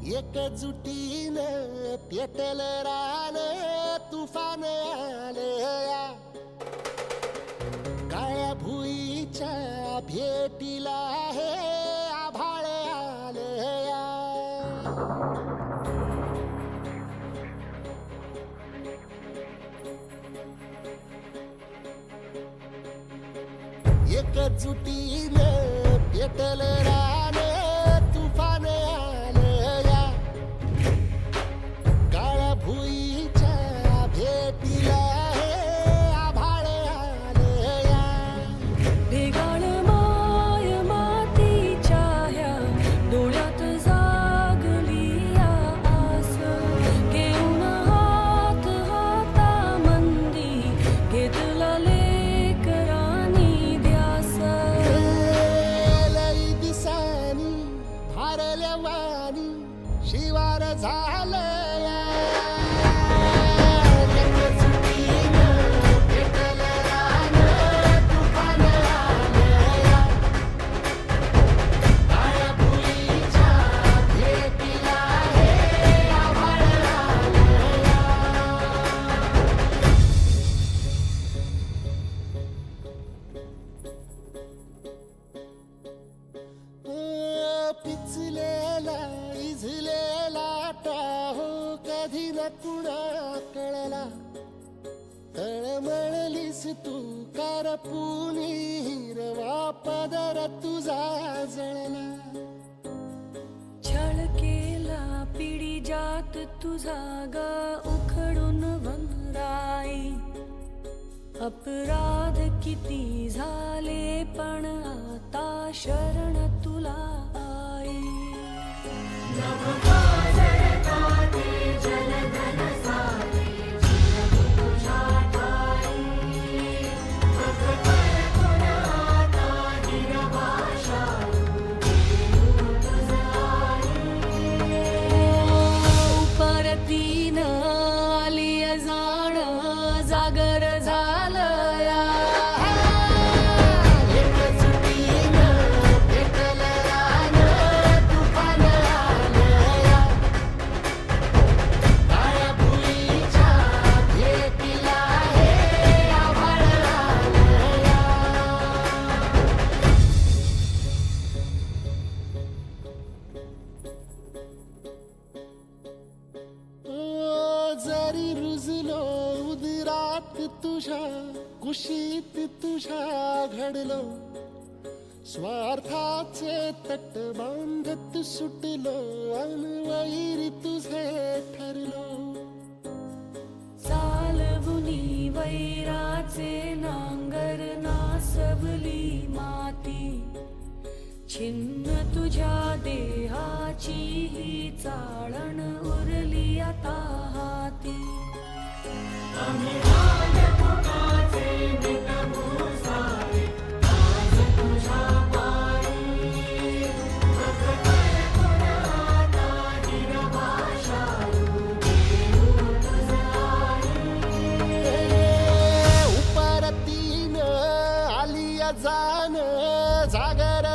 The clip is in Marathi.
एकजुटीनं पेटल रान तुफान आलया काळ्या भुईच्या भेटीला हे आभाळ आलया एकजुटीनं पेटल रान तुफान आलया काळ्या भुईच्या भेटीला हे आभाळ आलया भेगाण माय मातीच्या ह्या डोळ्यात जागली आस घेऊन हात हातामंदी घेतला लेकरांनी ध्यास लई दिसानी भारल्या वाणी शिवार झालया एकजुटीनं पेटल रान तुफान आलया काळ्या भुईच्या भेटीला हे आभाळ आलया पिचलेला इझलेला टाहो कधी न कुणा कळला तळमळलीस तू करपुनी हिरवा पदर तुझा जळला छळ केला पिढी जात तुझा ग उखडून वनराई अपराध किती झाले पण आता शरण तुला आई परतीन आली जाण जागर झालया एकजुटीनं पेटल रान तुफान आलया काळ्या भुईच्या भेटीला हे आभाळ आलया जरी रुजलो उदरात तुझ्या कुशीत तुझ्या घडलो स्वार्थाचे तट बांधत सुटलो अनवैरी तुझे ठरलो चालवुनी वैराचे नांगर नासवली माती छिन्न तुझ्या देहाची ही चाळण उरली आता हाती उपरतीनं आली जाण जागर